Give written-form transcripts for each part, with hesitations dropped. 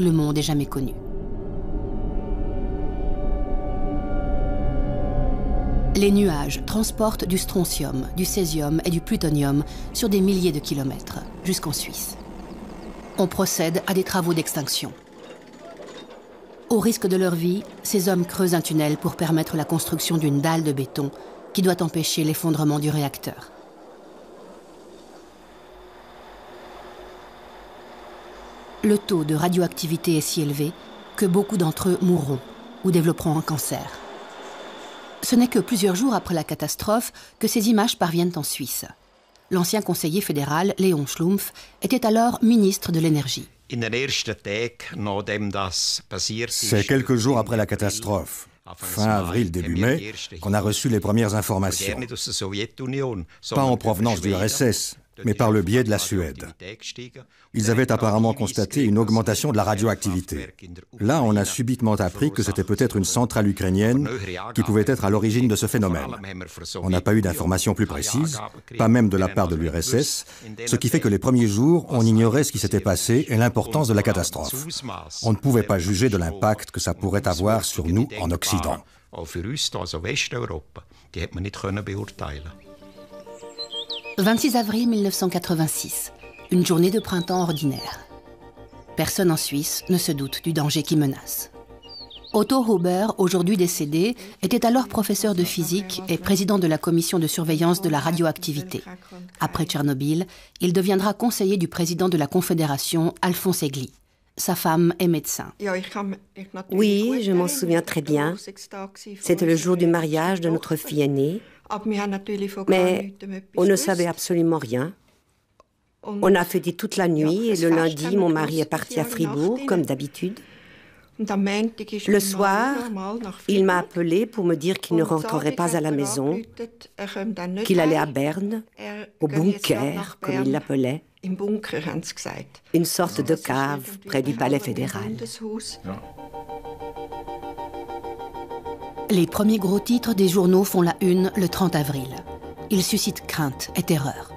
que le monde ait jamais connues. Les nuages transportent du strontium, du césium et du plutonium sur des milliers de kilomètres, jusqu'en Suisse. On procède à des travaux d'extinction. Au risque de leur vie, ces hommes creusent un tunnel pour permettre la construction d'une dalle de béton qui doit empêcher l'effondrement du réacteur. Le taux de radioactivité est si élevé que beaucoup d'entre eux mourront ou développeront un cancer. Ce n'est que plusieurs jours après la catastrophe que ces images parviennent en Suisse. L'ancien conseiller fédéral, Léon Schlumpf, était alors ministre de l'Énergie. C'est quelques jours après la catastrophe, fin avril, début mai, qu'on a reçu les premières informations. Pas en provenance du RSS, mais par le biais de la Suède. Ils avaient apparemment constaté une augmentation de la radioactivité. Là, on a subitement appris que c'était peut-être une centrale ukrainienne qui pouvait être à l'origine de ce phénomène. On n'a pas eu d'informations plus précises, pas même de la part de l'URSS, ce qui fait que les premiers jours, on ignorait ce qui s'était passé et l'importance de la catastrophe. On ne pouvait pas juger de l'impact que ça pourrait avoir sur nous en Occident. 26 avril 1986, une journée de printemps ordinaire. Personne en Suisse ne se doute du danger qui menace. Otto Huber, aujourd'hui décédé, était alors professeur de physique et président de la commission de surveillance de la radioactivité. Après Tchernobyl, il deviendra conseiller du président de la Confédération, Alphonse Egli. Sa femme est médecin. Oui, je m'en souviens très bien. C'était le jour du mariage de notre fille aînée. Mais on ne savait absolument rien. On a fêté toute la nuit et le lundi, mon mari est parti à Fribourg, comme d'habitude. Le soir, il m'a appelé pour me dire qu'il ne rentrerait pas à la maison, qu'il allait à Berne, au bunker, comme il l'appelait, une sorte de cave près du palais fédéral. Les premiers gros titres des journaux font la une le 30 avril. Ils suscitent crainte et terreur.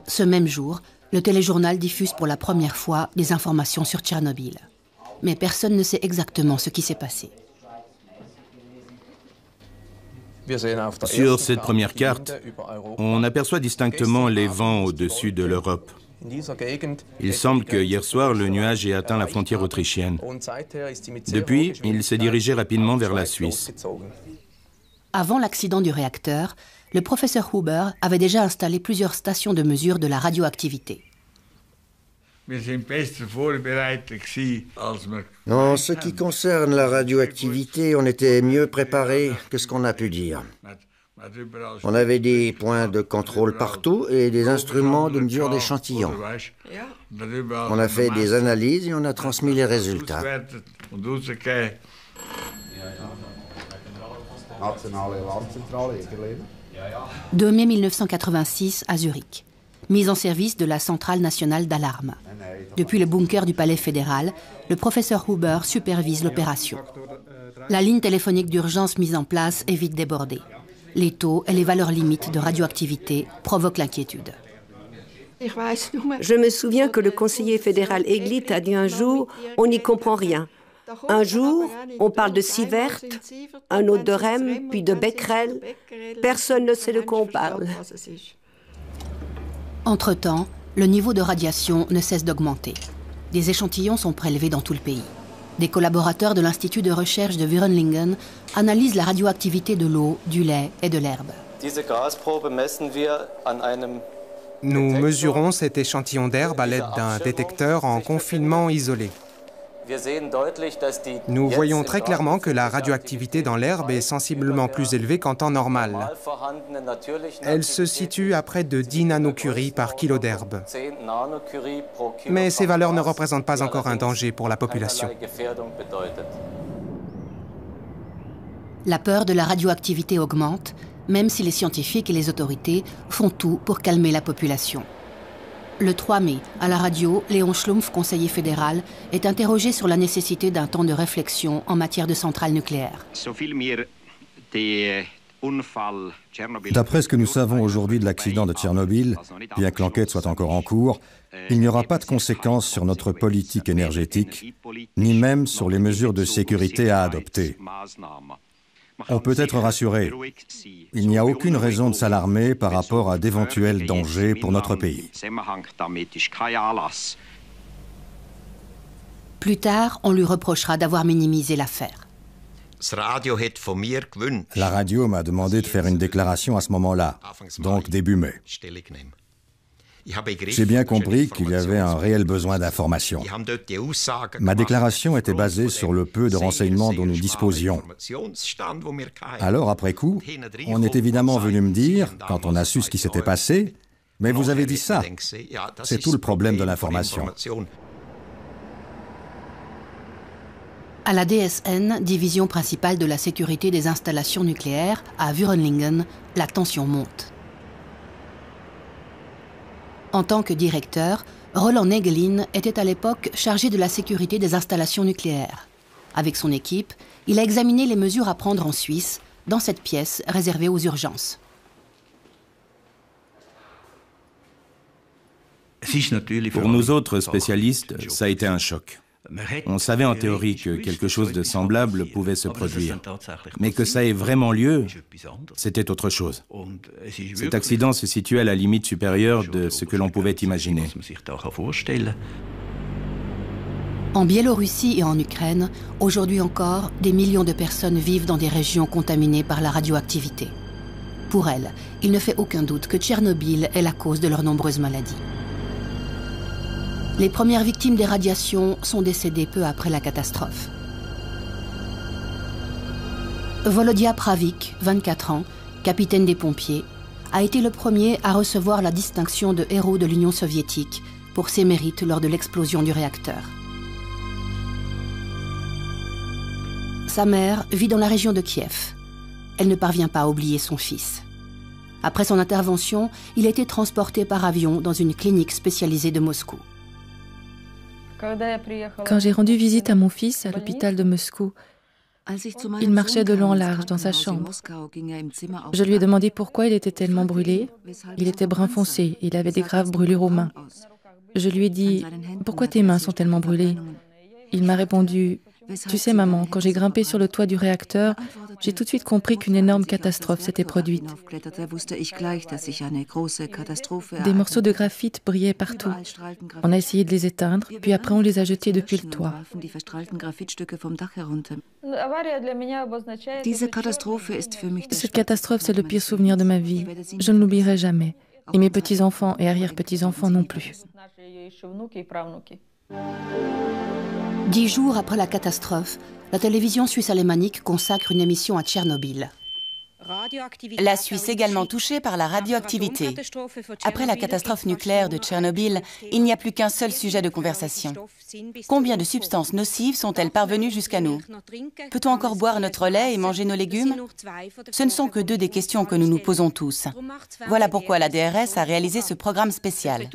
Ce même jour, le téléjournal diffuse pour la première fois des informations sur Tchernobyl. Mais personne ne sait exactement ce qui s'est passé. Sur cette première carte, on aperçoit distinctement les vents au-dessus de l'Europe. Il semble que hier soir, le nuage ait atteint la frontière autrichienne. Depuis, il s'est dirigé rapidement vers la Suisse. Avant l'accident du réacteur, le professeur Huber avait déjà installé plusieurs stations de mesure de la radioactivité. En ce qui concerne la radioactivité, on était mieux préparé que ce qu'on a pu dire. On avait des points de contrôle partout et des instruments de mesure d'échantillons. On a fait des analyses et on a transmis les résultats. 2 mai 1986 à Zurich. Mise en service de la centrale nationale d'alarme. Depuis le bunker du palais fédéral, le professeur Huber supervise l'opération. La ligne téléphonique d'urgence mise en place est vite débordée. Les taux et les valeurs limites de radioactivité provoquent l'inquiétude. Je me souviens que le conseiller fédéral Egli a dit un jour « on n'y comprend rien ». Un jour, on parle de Sievert, un autre de Rem, puis de Becquerel. Personne ne sait de quoi on parle. Entre-temps, le niveau de radiation ne cesse d'augmenter. Des échantillons sont prélevés dans tout le pays. Des collaborateurs de l'Institut de recherche de Würenlingen analysent la radioactivité de l'eau, du lait et de l'herbe. Nous mesurons cet échantillon d'herbe à l'aide d'un détecteur en confinement isolé. Nous voyons très clairement que la radioactivité dans l'herbe est sensiblement plus élevée qu'en temps normal. Elle se situe à près de 10 nanocuries par kilo d'herbe. Mais ces valeurs ne représentent pas encore un danger pour la population. La peur de la radioactivité augmente, même si les scientifiques et les autorités font tout pour calmer la population. Le 3 mai, à la radio, Léon Schlumpf, conseiller fédéral, est interrogé sur la nécessité d'un temps de réflexion en matière de centrales nucléaires. D'après ce que nous savons aujourd'hui de l'accident de Tchernobyl, bien que l'enquête soit encore en cours, il n'y aura pas de conséquences sur notre politique énergétique, ni même sur les mesures de sécurité à adopter. On peut être rassuré. Il n'y a aucune raison de s'alarmer par rapport à d'éventuels dangers pour notre pays. Plus tard, on lui reprochera d'avoir minimisé l'affaire. La radio m'a demandé de faire une déclaration à ce moment-là, donc début mai. J'ai bien compris qu'il y avait un réel besoin d'informations. Ma déclaration était basée sur le peu de renseignements dont nous disposions. Alors, après coup, on est évidemment venu me dire, quand on a su ce qui s'était passé, « Mais vous avez dit ça. C'est tout le problème de l'information. » À la DSN, division principale de la sécurité des installations nucléaires, à Vürenlingen, la tension monte. En tant que directeur, Roland Nägelin était à l'époque chargé de la sécurité des installations nucléaires. Avec son équipe, il a examiné les mesures à prendre en Suisse, dans cette pièce réservée aux urgences. Pour nous autres spécialistes, ça a été un choc. On savait en théorie que quelque chose de semblable pouvait se produire. Mais que ça ait vraiment lieu, c'était autre chose. Cet accident se situait à la limite supérieure de ce que l'on pouvait imaginer. En Biélorussie et en Ukraine, aujourd'hui encore, des millions de personnes vivent dans des régions contaminées par la radioactivité. Pour elles, il ne fait aucun doute que Tchernobyl est la cause de leurs nombreuses maladies. Les premières victimes des radiations sont décédées peu après la catastrophe. Volodya Pravik, 24 ans, capitaine des pompiers, a été le premier à recevoir la distinction de héros de l'Union soviétique pour ses mérites lors de l'explosion du réacteur. Sa mère vit dans la région de Kiev. Elle ne parvient pas à oublier son fils. Après son intervention, il a été transporté par avion dans une clinique spécialisée de Moscou. Quand j'ai rendu visite à mon fils à l'hôpital de Moscou, il marchait de long en large dans sa chambre. Je lui ai demandé pourquoi il était tellement brûlé. Il était brun foncé et il avait des graves brûlures aux mains. Je lui ai dit « Pourquoi tes mains sont tellement brûlées ?» Il m'a répondu « Tu sais maman, quand j'ai grimpé sur le toit du réacteur, j'ai tout de suite compris qu'une énorme catastrophe s'était produite. Des morceaux de graphite brillaient partout. On a essayé de les éteindre, puis après on les a jetés depuis le toit. Cette catastrophe, c'est le pire souvenir de ma vie. Je ne l'oublierai jamais. Et mes petits-enfants et arrière-petits-enfants non plus. 10 jours après la catastrophe, la télévision suisse alémanique consacre une émission à Tchernobyl. La Suisse également touchée par la radioactivité. Après la catastrophe nucléaire de Tchernobyl, il n'y a plus qu'un seul sujet de conversation. Combien de substances nocives sont-elles parvenues jusqu'à nous? Peut-on encore boire notre lait et manger nos légumes? Ce ne sont que 2 des questions que nous nous posons tous. Voilà pourquoi la DRS a réalisé ce programme spécial.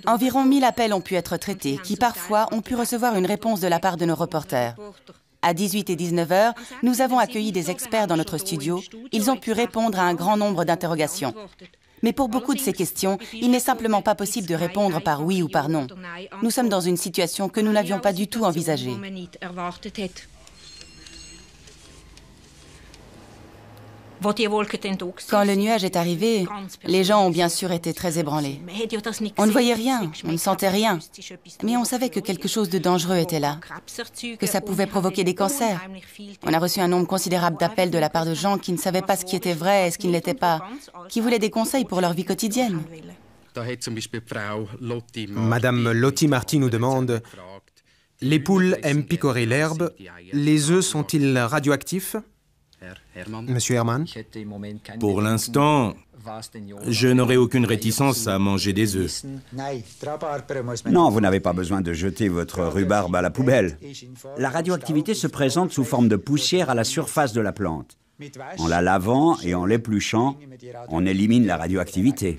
Environ 1000 appels ont pu être traités, qui parfois ont pu recevoir une réponse de la part de nos reporters. À 18 et 19 heures, nous avons accueilli des experts dans notre studio. Ils ont pu répondre à un grand nombre d'interrogations. Mais pour beaucoup de ces questions, il n'est simplement pas possible de répondre par oui ou par non. Nous sommes dans une situation que nous n'avions pas du tout envisagée. Quand le nuage est arrivé, les gens ont bien sûr été très ébranlés. On ne voyait rien, on ne sentait rien, mais on savait que quelque chose de dangereux était là, que ça pouvait provoquer des cancers. On a reçu un nombre considérable d'appels de la part de gens qui ne savaient pas ce qui était vrai et ce qui ne l'était pas, qui voulaient des conseils pour leur vie quotidienne. Madame Lotti Marty nous demande « Les poules aiment picorer l'herbe, les œufs sont-ils radioactifs ?» Monsieur Herman? Pour l'instant, je n'aurai aucune réticence à manger des œufs. Non, vous n'avez pas besoin de jeter votre rhubarbe à la poubelle. La radioactivité se présente sous forme de poussière à la surface de la plante. En la lavant et en l'épluchant, on élimine la radioactivité.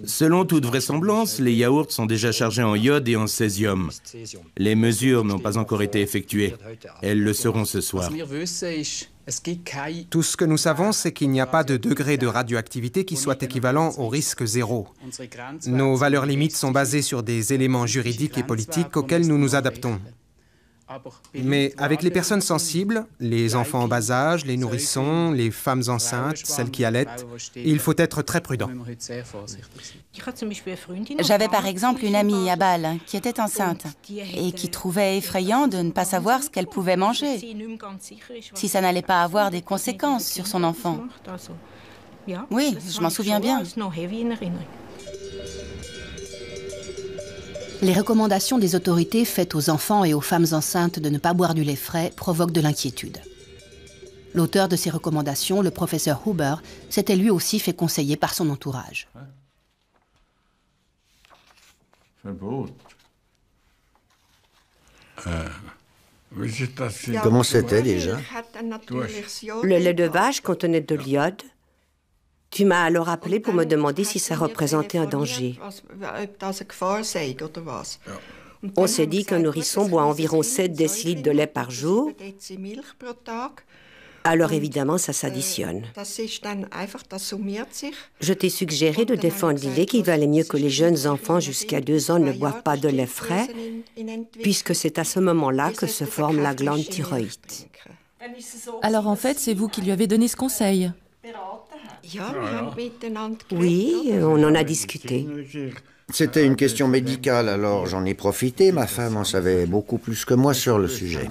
Selon toute vraisemblance, les yaourts sont déjà chargés en iode et en césium. Les mesures n'ont pas encore été effectuées. Elles le seront ce soir. Tout ce que nous savons, c'est qu'il n'y a pas de degré de radioactivité qui soit équivalent au risque zéro. Nos valeurs limites sont basées sur des éléments juridiques et politiques auxquels nous nous adaptons. Mais avec les personnes sensibles, les enfants en bas âge, les nourrissons, les femmes enceintes, celles qui allaitent, il faut être très prudent. J'avais par exemple une amie à Bâle qui était enceinte et qui trouvait effrayant de ne pas savoir ce qu'elle pouvait manger, si ça n'allait pas avoir des conséquences sur son enfant. Oui, je m'en souviens bien. Les recommandations des autorités faites aux enfants et aux femmes enceintes de ne pas boire du lait frais provoquent de l'inquiétude. L'auteur de ces recommandations, le professeur Huber, s'était lui aussi fait conseiller par son entourage. Comment c'était déjà? Le lait de vache contenait de l'iode. Tu m'as alors appelé pour me demander si ça représentait un danger. On s'est dit qu'un nourrisson boit environ 7 décilitres de lait par jour. Alors évidemment, ça s'additionne. Je t'ai suggéré de défendre l'idée qu'il valait mieux que les jeunes enfants jusqu'à 2 ans ne boivent pas de lait frais, puisque c'est à ce moment-là que se forme la glande thyroïde. Alors en fait, c'est vous qui lui avez donné ce conseil? Oui, on en a discuté. C'était une question médicale, alors j'en ai profité. Ma femme en savait beaucoup plus que moi sur le sujet.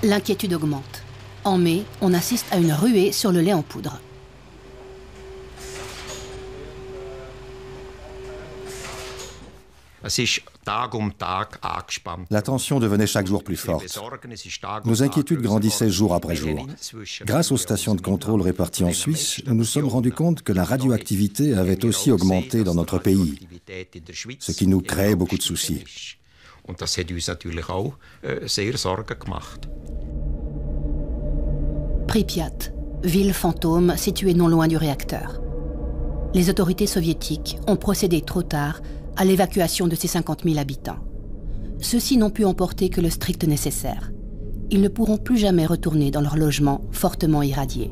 L'inquiétude augmente. En mai, on assiste à une ruée sur le lait en poudre. La tension devenait chaque jour plus forte. Nos inquiétudes grandissaient jour après jour. Grâce aux stations de contrôle réparties en Suisse, nous nous sommes rendus compte que la radioactivité avait aussi augmenté dans notre pays, ce qui nous créait beaucoup de soucis. Pripyat, ville fantôme située non loin du réacteur. Les autorités soviétiques ont procédé trop tard à l'évacuation de ces 50 000 habitants. Ceux-ci n'ont pu emporter que le strict nécessaire. Ils ne pourront plus jamais retourner dans leur logement fortement irradié.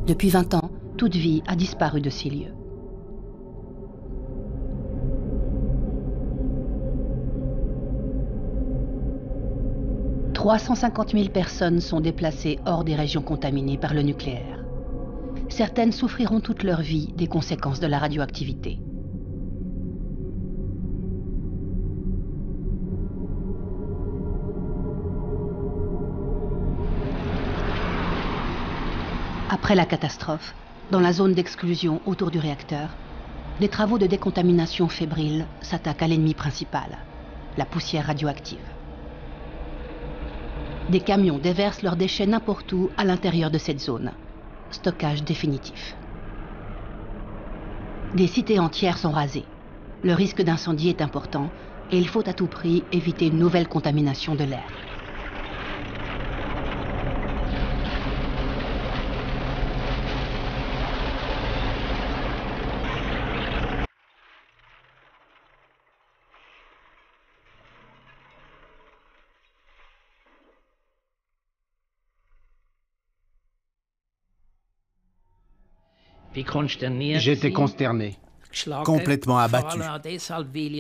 Depuis 20 ans, toute vie a disparu de ces lieux. « 350 000 personnes sont déplacées hors des régions contaminées par le nucléaire. Certaines souffriront toute leur vie des conséquences de la radioactivité. Après la catastrophe, dans la zone d'exclusion autour du réacteur, les travaux de décontamination fébrile s'attaquent à l'ennemi principal, la poussière radioactive. Des camions déversent leurs déchets n'importe où à l'intérieur de cette zone. Stockage définitif. Des cités entières sont rasées. Le risque d'incendie est important et il faut à tout prix éviter une nouvelle contamination de l'air. J'étais consterné, complètement abattu.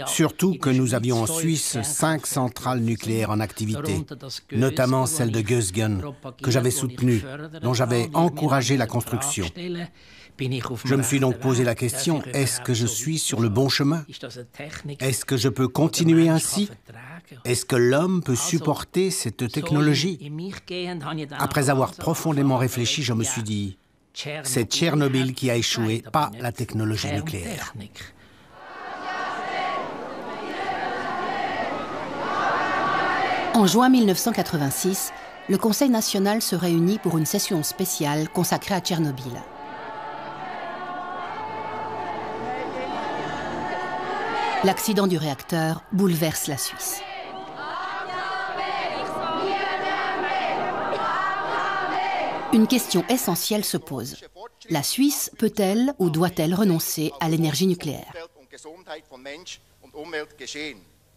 Surtout que nous avions en Suisse 5 centrales nucléaires en activité, notamment celle de Gösgen, que j'avais soutenue, dont j'avais encouragé la construction. Je me suis donc posé la question, est-ce que je suis sur le bon chemin? Est-ce que je peux continuer ainsi? Est-ce que l'homme peut supporter cette technologie? Après avoir profondément réfléchi, je me suis dit, c'est Tchernobyl qui a échoué, pas la technologie nucléaire. En juin 1986, le Conseil national se réunit pour une session spéciale consacrée à Tchernobyl. L'accident du réacteur bouleverse la Suisse. Une question essentielle se pose. La Suisse peut-elle ou doit-elle renoncer à l'énergie nucléaire?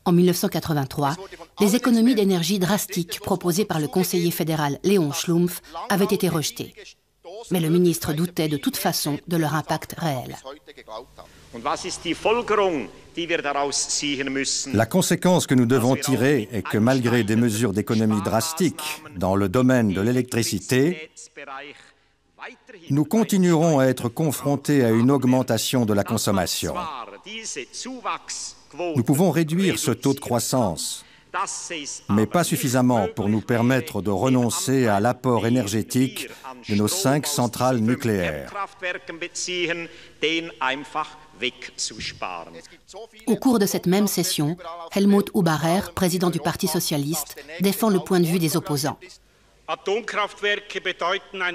En 1983, les économies d'énergie drastiques proposées par le conseiller fédéral Léon Schlumpf avaient été rejetées. Mais le ministre doutait de toute façon de leur impact réel. La conséquence que nous devons tirer est que malgré des mesures d'économie drastiques dans le domaine de l'électricité, nous continuerons à être confrontés à une augmentation de la consommation. Nous pouvons réduire ce taux de croissance, mais pas suffisamment pour nous permettre de renoncer à l'apport énergétique de nos 5 centrales nucléaires. Au cours de cette même session, Helmut Hubacher, président du Parti socialiste, défend le point de vue des opposants.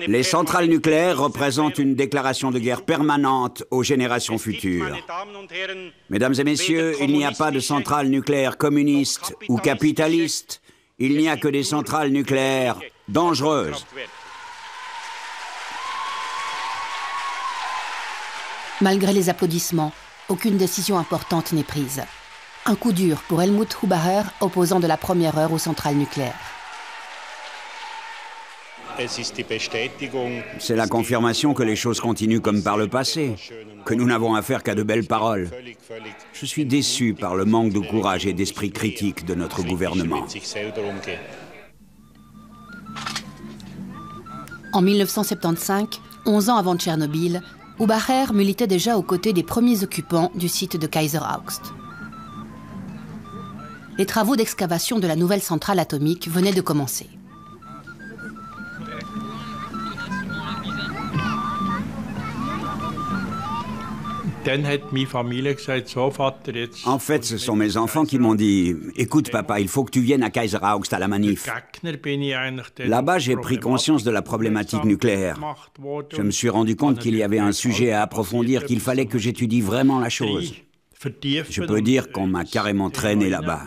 Les centrales nucléaires représentent une déclaration de guerre permanente aux générations futures. Mesdames et messieurs, il n'y a pas de centrales nucléaires communistes ou capitalistes. Il n'y a que des centrales nucléaires dangereuses. Malgré les applaudissements, aucune décision importante n'est prise. Un coup dur pour Helmut Hubacher, opposant de la première heure aux centrales nucléaires. C'est la confirmation que les choses continuent comme par le passé, que nous n'avons affaire qu'à de belles paroles. Je suis déçu par le manque de courage et d'esprit critique de notre gouvernement. En 1975, 11 ans avant Tchernobyl, Hubacher militait déjà aux côtés des premiers occupants du site de Kaiser Augst. Les travaux d'excavation de la nouvelle centrale atomique venaient de commencer. En fait, ce sont mes enfants qui m'ont dit « Écoute papa, il faut que tu viennes à Kaiser Augst à la manif ». Là-bas, j'ai pris conscience de la problématique nucléaire. Je me suis rendu compte qu'il y avait un sujet à approfondir, qu'il fallait que j'étudie vraiment la chose. Je peux dire qu'on m'a carrément traîné là-bas.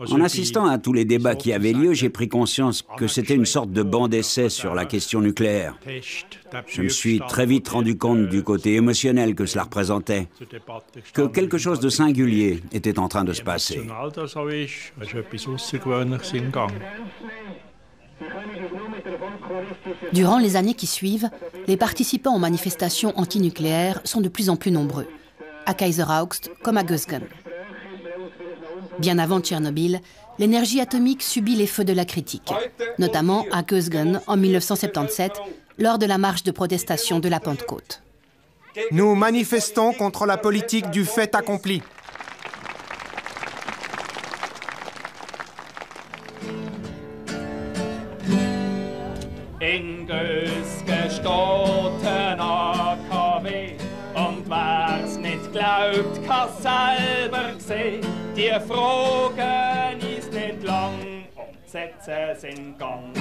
En assistant à tous les débats qui avaient lieu, j'ai pris conscience que c'était une sorte de banc d'essai sur la question nucléaire. Je me suis très vite rendu compte du côté émotionnel que cela représentait, que quelque chose de singulier était en train de se passer. Durant les années qui suivent, les participants aux manifestations antinucléaires sont de plus en plus nombreux, à Kaiser Augst comme à Gösgen. Bien avant Tchernobyl, l'énergie atomique subit les feux de la critique, notamment à Gösgen en 1977, lors de la marche de protestation de la Pentecôte. Nous manifestons contre la politique du fait accompli. In Gösgen steht ein AKW und wer's nicht glaubt, kann's selber sehen. Die Fragen ist nicht lang und Sätze sind Gang.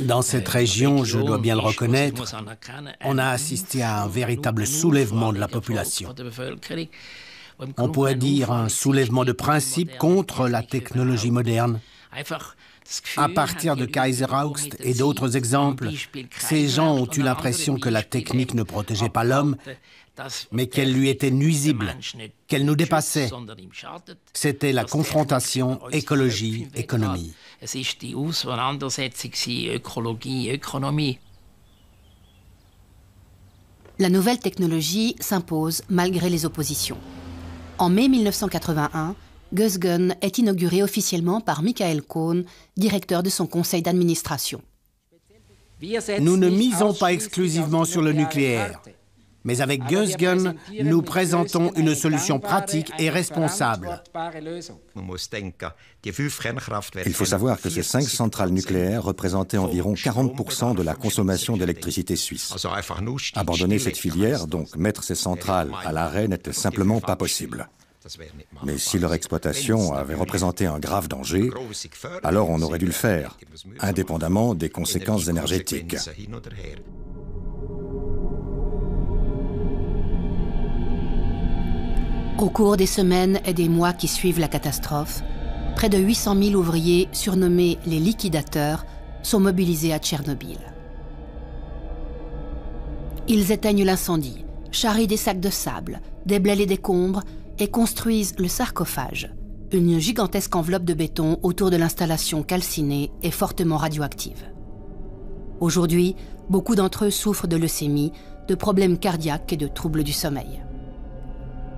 Dans cette région, je dois bien le reconnaître, on a assisté à un véritable soulèvement de la population. On pourrait dire un soulèvement de principe contre la technologie moderne. À partir de Kaiser Augst et d'autres exemples, ces gens ont eu l'impression que la technique ne protégeait pas l'homme, mais qu'elle lui était nuisible, qu'elle nous dépassait. C'était la confrontation écologie-économie. La nouvelle technologie s'impose malgré les oppositions. En mai 1981, Gösgen est inauguré officiellement par Michael Cohn, directeur de son conseil d'administration. Nous ne misons pas exclusivement sur le nucléaire. Mais avec Gösgen, nous présentons une solution pratique et responsable. Il faut savoir que ces 5 centrales nucléaires représentaient environ 40% de la consommation d'électricité suisse. Abandonner cette filière, donc mettre ces centrales à l'arrêt, n'était simplement pas possible. Mais si leur exploitation avait représenté un grave danger, alors on aurait dû le faire, indépendamment des conséquences énergétiques. Au cours des semaines et des mois qui suivent la catastrophe, près de 800 000 ouvriers, surnommés les liquidateurs, sont mobilisés à Tchernobyl. Ils éteignent l'incendie, charrient des sacs de sable, déblaient les décombres et construisent le sarcophage, une gigantesque enveloppe de béton autour de l'installation calcinée et fortement radioactive. Aujourd'hui, beaucoup d'entre eux souffrent de leucémie, de problèmes cardiaques et de troubles du sommeil.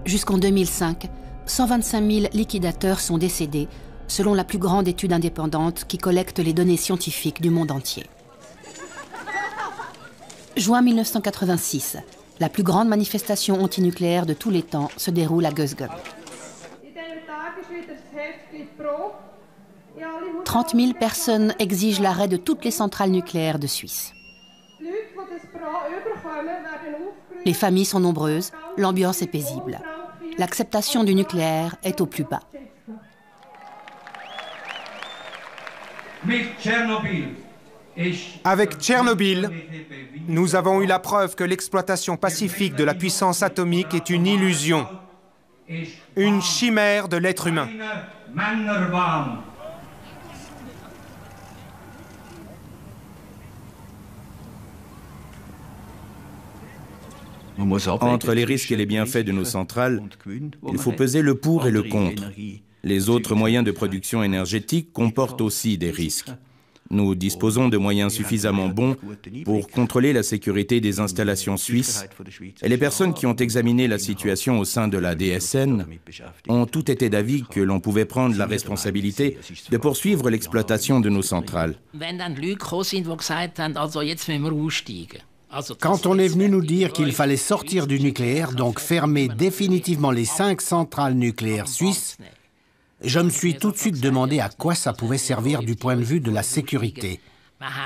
Jusqu'en 2005, 125 000 liquidateurs sont décédés, selon la plus grande étude indépendante qui collecte les données scientifiques du monde entier. Juin 1986, la plus grande manifestation antinucléaire de tous les temps se déroule à Gösgen. 30 000 personnes exigent l'arrêt de toutes les centrales nucléaires de Suisse. Les familles sont nombreuses, l'ambiance est paisible. L'acceptation du nucléaire est au plus bas. Avec Tchernobyl, nous avons eu la preuve que l'exploitation pacifique de la puissance atomique est une illusion, une chimère de l'être humain. Entre les risques et les bienfaits de nos centrales, il faut peser le pour et le contre. Les autres moyens de production énergétique comportent aussi des risques. Nous disposons de moyens suffisamment bons pour contrôler la sécurité des installations suisses, et les personnes qui ont examiné la situation au sein de la DSN ont toutes été d'avis que l'on pouvait prendre la responsabilité de poursuivre l'exploitation de nos centrales. Quand on est venu nous dire qu'il fallait sortir du nucléaire, donc fermer définitivement les 5 centrales nucléaires suisses, je me suis tout de suite demandé à quoi ça pouvait servir du point de vue de la sécurité,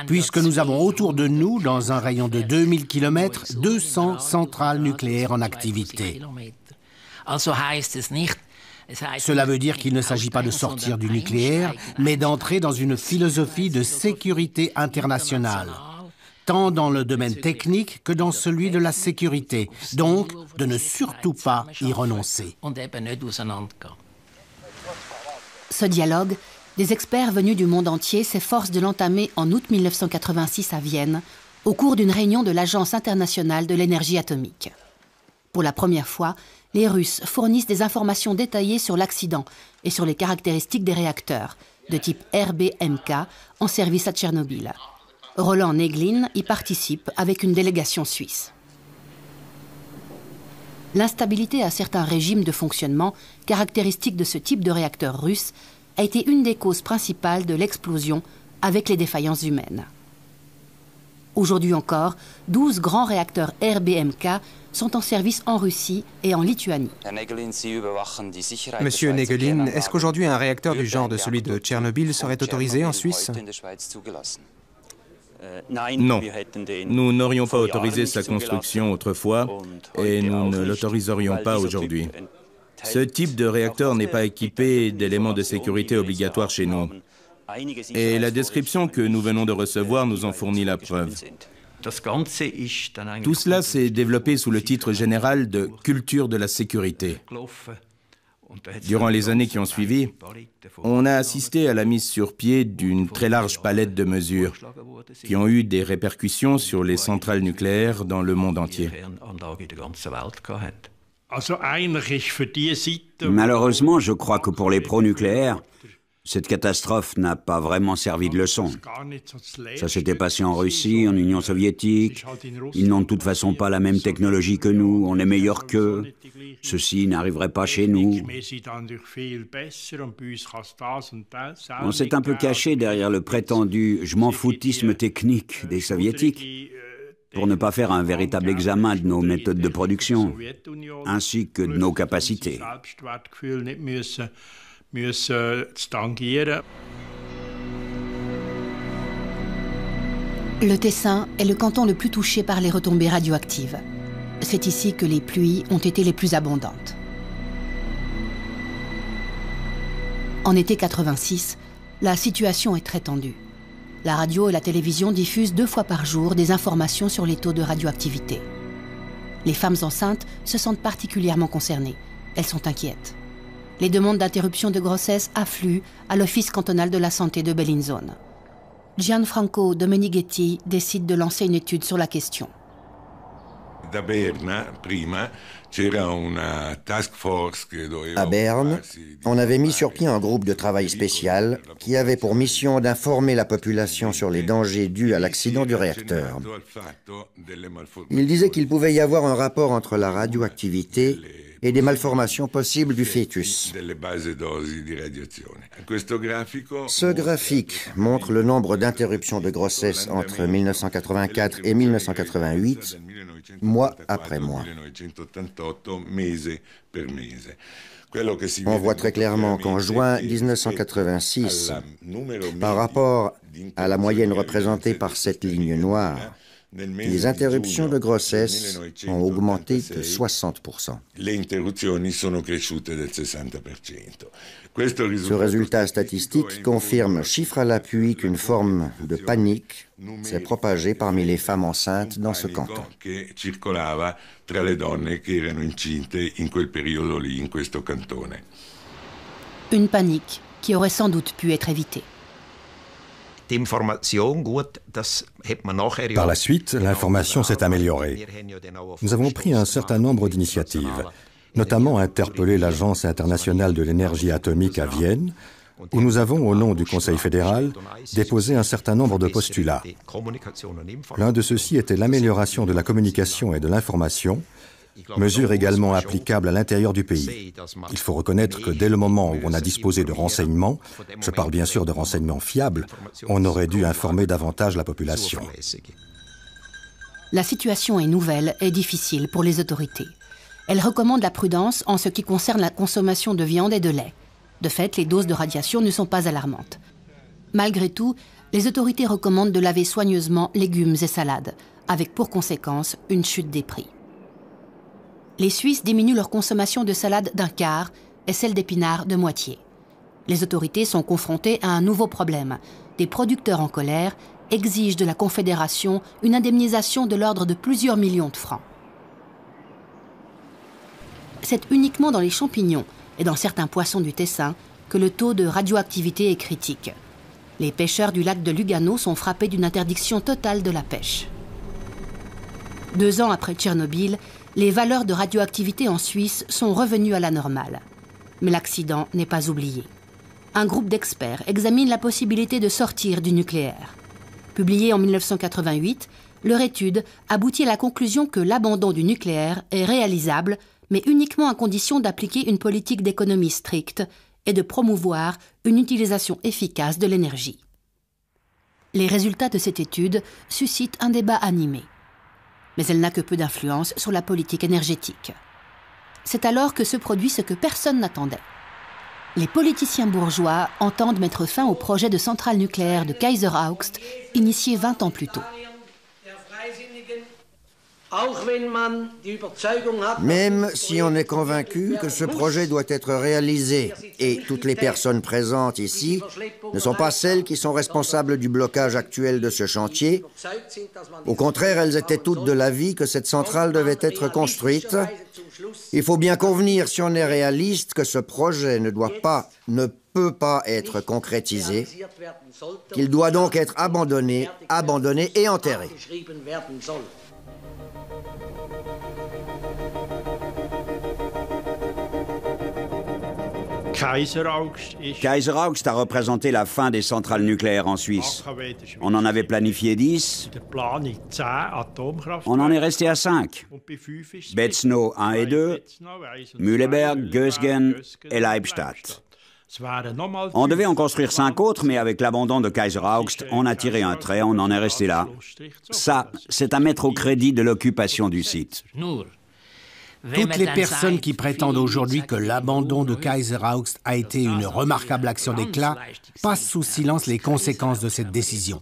puisque nous avons autour de nous, dans un rayon de 2000 km, 200 centrales nucléaires en activité. Cela veut dire qu'il ne s'agit pas de sortir du nucléaire, mais d'entrer dans une philosophie de sécurité internationale, tant dans le domaine technique que dans celui de la sécurité, donc de ne surtout pas y renoncer. Ce dialogue, des experts venus du monde entier s'efforcent de l'entamer en août 1986 à Vienne, au cours d'une réunion de l'Agence internationale de l'énergie atomique. Pour la première fois, les Russes fournissent des informations détaillées sur l'accident et sur les caractéristiques des réacteurs, de type RBMK, en service à Tchernobyl. Roland Neglin y participe avec une délégation suisse. L'instabilité à certains régimes de fonctionnement caractéristiques de ce type de réacteur russe a été une des causes principales de l'explosion avec les défaillances humaines. Aujourd'hui encore, 12 grands réacteurs RBMK sont en service en Russie et en Lituanie. Monsieur Negelin, est-ce qu'aujourd'hui un réacteur du genre de celui de Tchernobyl serait autorisé en Suisse ? Non, nous n'aurions pas autorisé sa construction autrefois et nous ne l'autoriserions pas aujourd'hui. Ce type de réacteur n'est pas équipé d'éléments de sécurité obligatoires chez nous. Et la description que nous venons de recevoir nous en fournit la preuve. Tout cela s'est développé sous le titre général de « culture de la sécurité ». Durant les années qui ont suivi, on a assisté à la mise sur pied d'une très large palette de mesures qui ont eu des répercussions sur les centrales nucléaires dans le monde entier. Malheureusement, je crois que pour les pro-nucléaires, cette catastrophe n'a pas vraiment servi de leçon. Ça s'était passé en Russie, en Union soviétique. Ils n'ont de toute façon pas la même technologie que nous. On est meilleurs qu'eux. Ceci n'arriverait pas chez nous. On s'est un peu caché derrière le prétendu « je m'en foutisme technique » des soviétiques pour ne pas faire un véritable examen de nos méthodes de production, ainsi que de nos capacités. Le Tessin est le canton le plus touché par les retombées radioactives. C'est ici que les pluies ont été les plus abondantes. En été 86, la situation est très tendue. La radio et la télévision diffusent 2 fois par jour des informations sur les taux de radioactivité. Les femmes enceintes se sentent particulièrement concernées. Elles sont inquiètes. Les demandes d'interruption de grossesse affluent à l'Office cantonal de la santé de Bellinzone. Gianfranco Domenighetti décide de lancer une étude sur la question. À Berne, on avait mis sur pied un groupe de travail spécial qui avait pour mission d'informer la population sur les dangers dus à l'accident du réacteur. Il disait qu'il pouvait y avoir un rapport entre la radioactivité et des malformations possibles du fœtus. Ce graphique montre le nombre d'interruptions de grossesse entre 1984 et 1988, mois après mois. On voit très clairement qu'en juin 1986, par rapport à la moyenne représentée par cette ligne noire, les interruptions de grossesse ont augmenté de 60%. Ce résultat statistique confirme, chiffre à l'appui, qu'une forme de panique s'est propagée parmi les femmes enceintes dans ce canton. Une panique qui aurait sans doute pu être évitée. Par la suite, l'information s'est améliorée. Nous avons pris un certain nombre d'initiatives, notamment interpellé l'Agence internationale de l'énergie atomique à Vienne, où nous avons, au nom du Conseil fédéral, déposé un certain nombre de postulats. L'un de ceux-ci était l'amélioration de la communication et de l'information, mesure également applicable à l'intérieur du pays. Il faut reconnaître que dès le moment où on a disposé de renseignements, je parle bien sûr de renseignements fiables, on aurait dû informer davantage la population. La situation est nouvelle et difficile pour les autorités. Elles recommandent la prudence en ce qui concerne la consommation de viande et de lait. De fait, les doses de radiation ne sont pas alarmantes. Malgré tout, les autorités recommandent de laver soigneusement légumes et salades, avec pour conséquence une chute des prix. Les Suisses diminuent leur consommation de salade d'un quart et celle d'épinards de moitié. Les autorités sont confrontées à un nouveau problème. Des producteurs en colère exigent de la Confédération une indemnisation de l'ordre de plusieurs millions de francs. C'est uniquement dans les champignons et dans certains poissons du Tessin que le taux de radioactivité est critique. Les pêcheurs du lac de Lugano sont frappés d'une interdiction totale de la pêche. 2 ans après Tchernobyl, les valeurs de radioactivité en Suisse sont revenues à la normale. Mais l'accident n'est pas oublié. Un groupe d'experts examine la possibilité de sortir du nucléaire. Publiée en 1988, leur étude aboutit à la conclusion que l'abandon du nucléaire est réalisable, mais uniquement à condition d'appliquer une politique d'économie stricte et de promouvoir une utilisation efficace de l'énergie. Les résultats de cette étude suscitent un débat animé. Mais elle n'a que peu d'influence sur la politique énergétique. C'est alors que se produit ce que personne n'attendait. Les politiciens bourgeois entendent mettre fin au projet de centrale nucléaire de Kaiser Augst, initié 20 ans plus tôt. Même si on est convaincu que ce projet doit être réalisé, et toutes les personnes présentes ici ne sont pas celles qui sont responsables du blocage actuel de ce chantier, au contraire, elles étaient toutes de l'avis que cette centrale devait être construite, il faut bien convenir, si on est réaliste, que ce projet ne peut pas être concrétisé, qu'il doit donc être abandonné et enterré. Kaiser Augst a représenté la fin des centrales nucléaires en Suisse. On en avait planifié 10. On en est resté à 5. Betzno 1 et 2, Mühleberg, Gösgen et Leibstadt. On devait en construire 5 autres, mais avec l'abandon de Kaiser Augst, on a tiré un trait, on en est resté là. Ça, c'est à mettre au crédit de l'occupation du site. Toutes les personnes qui prétendent aujourd'hui que l'abandon de Kaiser Augst a été une remarquable action d'éclat passent sous silence les conséquences de cette décision.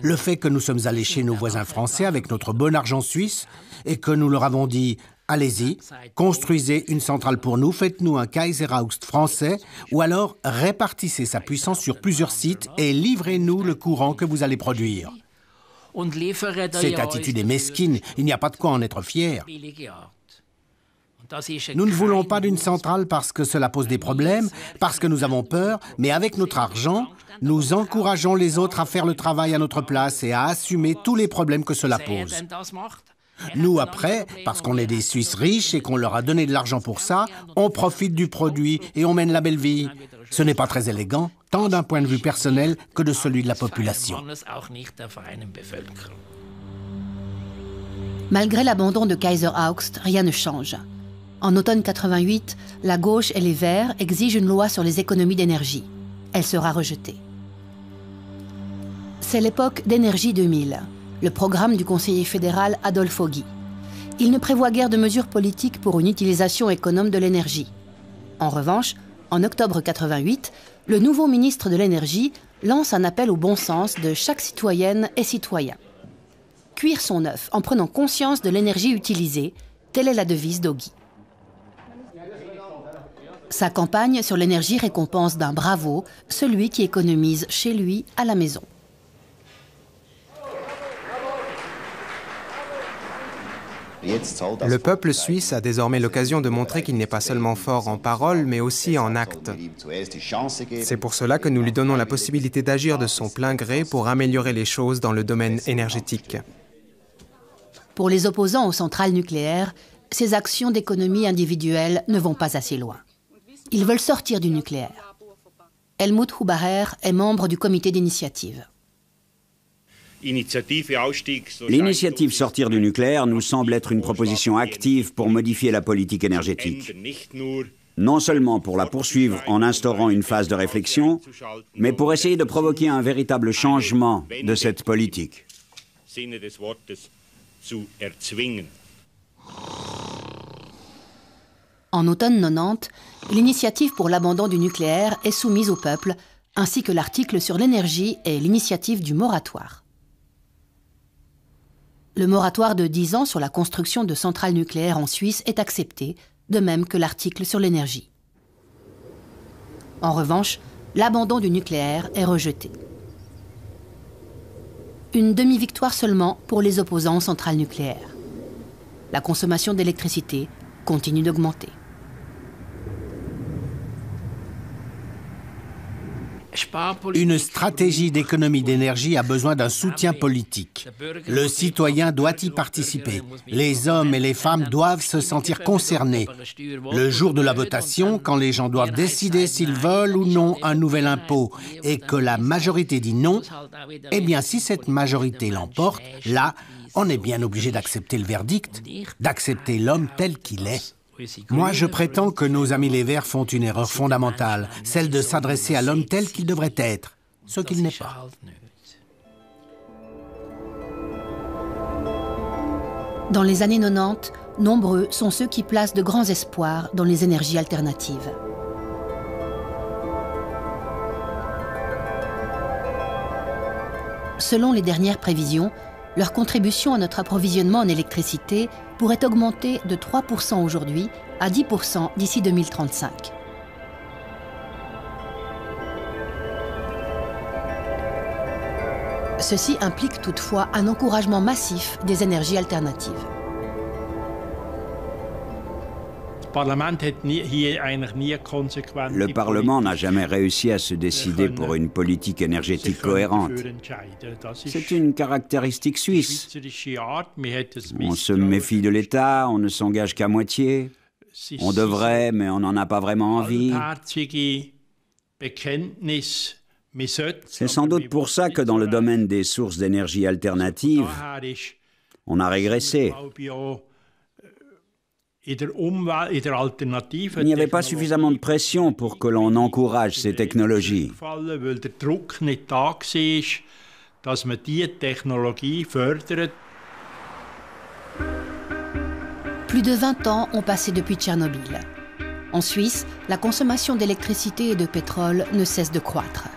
Le fait que nous sommes allés chez nos voisins français avec notre bon argent suisse et que nous leur avons dit allez-y, construisez une centrale pour nous, faites-nous un Kaiser-Augst français, ou alors répartissez sa puissance sur plusieurs sites et livrez-nous le courant que vous allez produire. Cette attitude est mesquine, il n'y a pas de quoi en être fier. Nous ne voulons pas d'une centrale parce que cela pose des problèmes, parce que nous avons peur, mais avec notre argent, nous encourageons les autres à faire le travail à notre place et à assumer tous les problèmes que cela pose. Nous, après, parce qu'on est des Suisses riches et qu'on leur a donné de l'argent pour ça, on profite du produit et on mène la belle vie. Ce n'est pas très élégant, tant d'un point de vue personnel que de celui de la population. Malgré l'abandon de Kaiser-Augst, rien ne change. En automne 88, la gauche et les Verts exigent une loi sur les économies d'énergie. Elle sera rejetée. C'est l'époque d'Énergie 2000, le programme du conseiller fédéral Adolphe Guy. Il ne prévoit guère de mesures politiques pour une utilisation économe de l'énergie. En revanche, en octobre 88, le nouveau ministre de l'Énergie lance un appel au bon sens de chaque citoyenne et citoyen. Cuire son œuf en prenant conscience de l'énergie utilisée, telle est la devise d'Auguy. Sa campagne sur l'énergie récompense d'un bravo celui qui économise chez lui à la maison. Le peuple suisse a désormais l'occasion de montrer qu'il n'est pas seulement fort en parole, mais aussi en actes. C'est pour cela que nous lui donnons la possibilité d'agir de son plein gré pour améliorer les choses dans le domaine énergétique. Pour les opposants aux centrales nucléaires, ces actions d'économie individuelle ne vont pas assez loin. Ils veulent sortir du nucléaire. Helmut Hubacher est membre du comité d'initiative. L'initiative Sortir du nucléaire nous semble être une proposition active pour modifier la politique énergétique. Non seulement pour la poursuivre en instaurant une phase de réflexion, mais pour essayer de provoquer un véritable changement de cette politique. En automne 90, l'initiative pour l'abandon du nucléaire est soumise au peuple, ainsi que l'article sur l'énergie et l'initiative du moratoire. Le moratoire de 10 ans sur la construction de centrales nucléaires en Suisse est accepté, de même que l'article sur l'énergie. En revanche, l'abandon du nucléaire est rejeté. Une demi-victoire seulement pour les opposants aux centrales nucléaires. La consommation d'électricité continue d'augmenter. Une stratégie d'économie d'énergie a besoin d'un soutien politique. Le citoyen doit y participer. Les hommes et les femmes doivent se sentir concernés. Le jour de la votation, quand les gens doivent décider s'ils veulent ou non un nouvel impôt et que la majorité dit non, eh bien si cette majorité l'emporte, là, on est bien obligé d'accepter le verdict, d'accepter l'homme tel qu'il est. Moi, je prétends que nos amis les Verts font une erreur fondamentale, celle de s'adresser à l'homme tel qu'il devrait être, ce qu'il n'est pas. Dans les années 90, nombreux sont ceux qui placent de grands espoirs dans les énergies alternatives. Selon les dernières prévisions, leur contribution à notre approvisionnement en électricité pourrait augmenter de 3% aujourd'hui à 10% d'ici 2035. Ceci implique toutefois un encouragement massif des énergies alternatives. Le Parlement n'a jamais réussi à se décider pour une politique énergétique cohérente. C'est une caractéristique suisse. On se méfie de l'État, on ne s'engage qu'à moitié. On devrait, mais on n'en a pas vraiment envie. C'est sans doute pour ça que dans le domaine des sources d'énergie alternatives, on a régressé. Il n'y avait pas suffisamment de pression pour que l'on encourage ces technologies. Plus de 20 ans ont passé depuis Tchernobyl. En Suisse, la consommation d'électricité et de pétrole ne cesse de croître.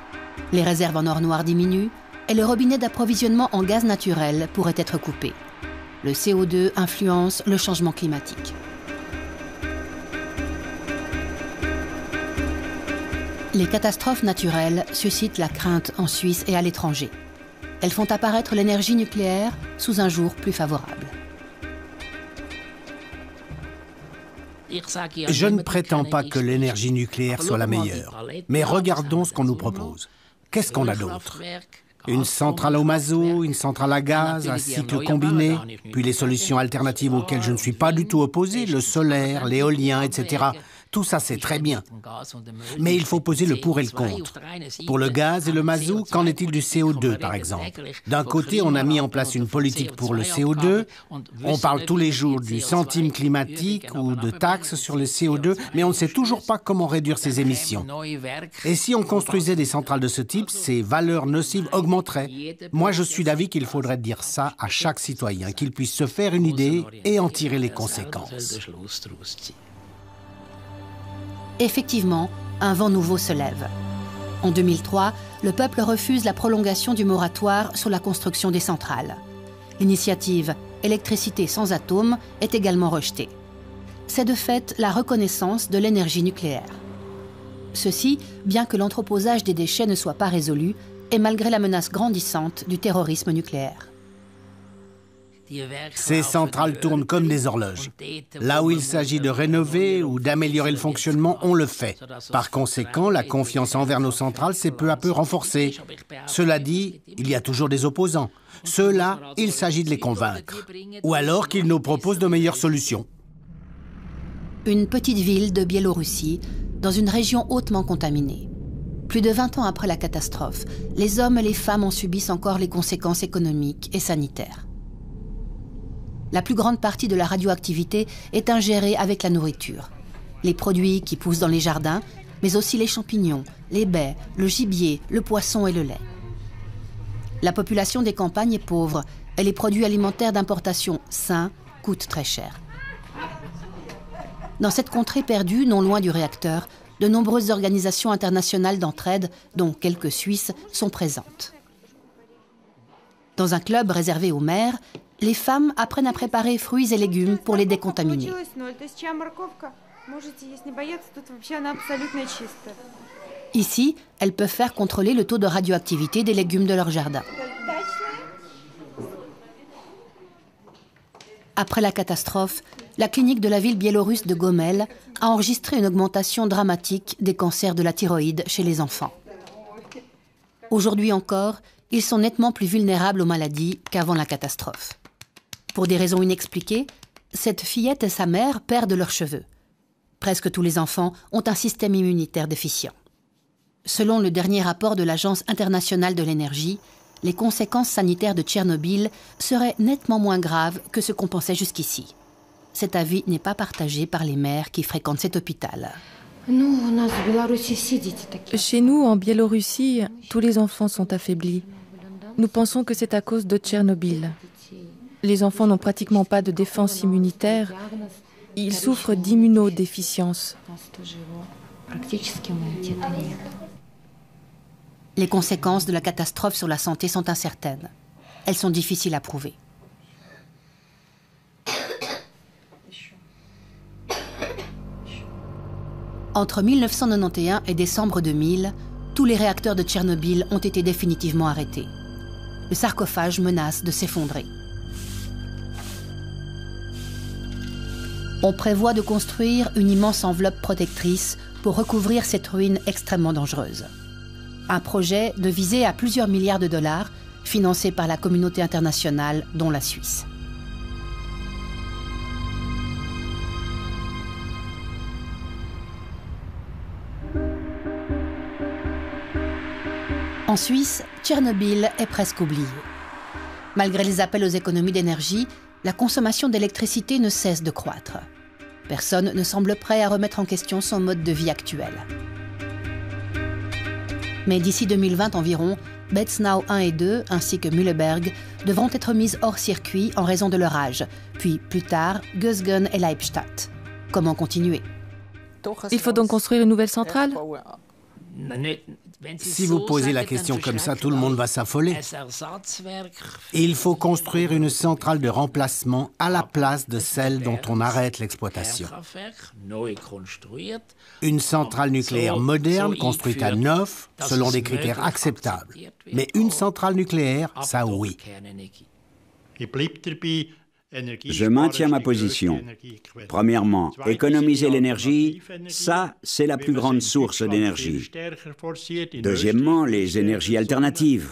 Les réserves en or noir diminuent et le robinet d'approvisionnement en gaz naturel pourrait être coupé. Le CO2 influence le changement climatique. Les catastrophes naturelles suscitent la crainte en Suisse et à l'étranger. Elles font apparaître l'énergie nucléaire sous un jour plus favorable. Je ne prétends pas que l'énergie nucléaire soit la meilleure, mais regardons ce qu'on nous propose. Qu'est-ce qu'on a d'autre? Une centrale au mazout, une centrale à gaz, un cycle combiné, puis les solutions alternatives auxquelles je ne suis pas du tout opposé, le solaire, l'éolien, etc. Tout ça, c'est très bien. Mais il faut poser le pour et le contre. Pour le gaz et le mazout, qu'en est-il du CO2, par exemple? D'un côté, on a mis en place une politique pour le CO2. On parle tous les jours du centime climatique ou de taxes sur le CO2, mais on ne sait toujours pas comment réduire ces émissions. Et si on construisait des centrales de ce type, ces valeurs nocives augmenteraient. Moi, je suis d'avis qu'il faudrait dire ça à chaque citoyen, qu'il puisse se faire une idée et en tirer les conséquences. Effectivement, un vent nouveau se lève. En 2003, le peuple refuse la prolongation du moratoire sur la construction des centrales. L'initiative « Électricité sans atomes » est également rejetée. C'est de fait la reconnaissance de l'énergie nucléaire. Ceci, bien que l'entreposage des déchets ne soit pas résolu, et malgré la menace grandissante du terrorisme nucléaire. Ces centrales tournent comme des horloges. Là où il s'agit de rénover ou d'améliorer le fonctionnement, on le fait. Par conséquent, la confiance envers nos centrales s'est peu à peu renforcée. Cela dit, il y a toujours des opposants. Ceux-là, il s'agit de les convaincre. Ou alors qu'ils nous proposent de meilleures solutions. Une petite ville de Biélorussie, dans une région hautement contaminée. Plus de 20 ans après la catastrophe, les hommes et les femmes en subissent encore les conséquences économiques et sanitaires. La plus grande partie de la radioactivité est ingérée avec la nourriture. Les produits qui poussent dans les jardins, mais aussi les champignons, les baies, le gibier, le poisson et le lait. La population des campagnes est pauvre et les produits alimentaires d'importation sains coûtent très cher. Dans cette contrée perdue, non loin du réacteur, de nombreuses organisations internationales d'entraide, dont quelques Suisses, sont présentes. Dans un club réservé aux mères, les femmes apprennent à préparer fruits et légumes pour les décontaminer. Ici, elles peuvent faire contrôler le taux de radioactivité des légumes de leur jardin. Après la catastrophe, la clinique de la ville biélorusse de Gomel a enregistré une augmentation dramatique des cancers de la thyroïde chez les enfants. Aujourd'hui encore, ils sont nettement plus vulnérables aux maladies qu'avant la catastrophe. Pour des raisons inexpliquées, cette fillette et sa mère perdent leurs cheveux. Presque tous les enfants ont un système immunitaire déficient. Selon le dernier rapport de l'Agence internationale de l'énergie, les conséquences sanitaires de Tchernobyl seraient nettement moins graves que ce qu'on pensait jusqu'ici. Cet avis n'est pas partagé par les mères qui fréquentent cet hôpital. Chez nous, en Biélorussie, tous les enfants sont affaiblis. Nous pensons que c'est à cause de Tchernobyl. Les enfants n'ont pratiquement pas de défense immunitaire. Ils souffrent d'immunodéficience. Les conséquences de la catastrophe sur la santé sont incertaines. Elles sont difficiles à prouver. Entre 1991 et décembre 2000, tous les réacteurs de Tchernobyl ont été définitivement arrêtés. Le sarcophage menace de s'effondrer. On prévoit de construire une immense enveloppe protectrice pour recouvrir cette ruine extrêmement dangereuse. Un projet de visée à plusieurs milliards de dollars, financé par la communauté internationale, dont la Suisse. En Suisse, Tchernobyl est presque oublié. Malgré les appels aux économies d'énergie, la consommation d'électricité ne cesse de croître. Personne ne semble prêt à remettre en question son mode de vie actuel. Mais d'ici 2020 environ, Betznau 1 et 2, ainsi que Mühleberg, devront être mises hors circuit en raison de leur âge, puis plus tard, Gösgen et Leibstadt. Comment continuer? Il faut donc construire une nouvelle centrale? Si vous posez la question comme ça, tout le monde va s'affoler. Il faut construire une centrale de remplacement à la place de celle dont on arrête l'exploitation. Une centrale nucléaire moderne construite à neuf, selon des critères acceptables. Mais une centrale nucléaire, ça oui. Je maintiens ma position. Premièrement, économiser l'énergie, ça, c'est la plus grande source d'énergie. Deuxièmement, les énergies alternatives.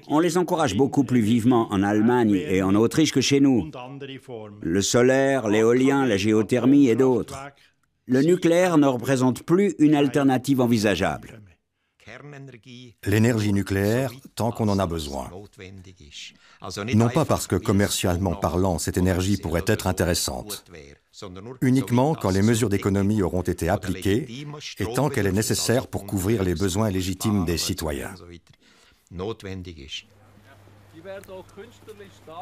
On les encourage beaucoup plus vivement en Allemagne et en Autriche que chez nous. Le solaire, l'éolien, la géothermie et d'autres. Le nucléaire ne représente plus une alternative envisageable. L'énergie nucléaire, tant qu'on en a besoin. Non pas parce que commercialement parlant, cette énergie pourrait être intéressante. Uniquement quand les mesures d'économie auront été appliquées et tant qu'elle est nécessaire pour couvrir les besoins légitimes des citoyens.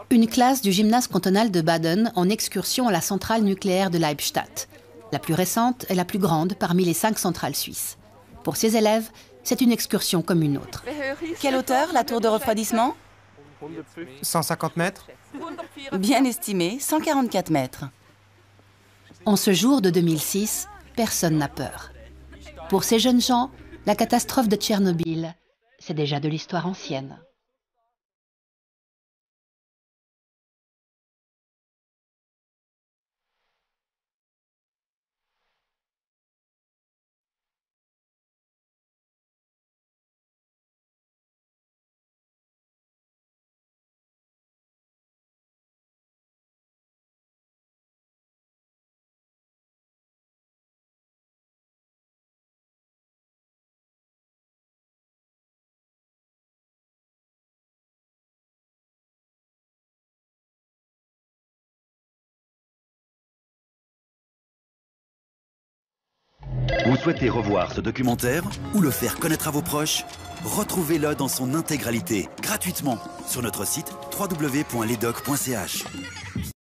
Une classe du gymnase cantonal de Baden en excursion à la centrale nucléaire de Leibstadt. La plus récente et la plus grande parmi les 5 centrales suisses. Pour ces élèves, c'est une excursion comme une autre. Quelle hauteur, la tour de refroidissement? 150 mètres. Bien estimé, 144 mètres. En ce jour de 2006, personne n'a peur. Pour ces jeunes gens, la catastrophe de Tchernobyl, c'est déjà de l'histoire ancienne. Vous souhaitez revoir ce documentaire ou le faire connaître à vos proches? Retrouvez-le dans son intégralité, gratuitement, sur notre site www.ledoc.ch.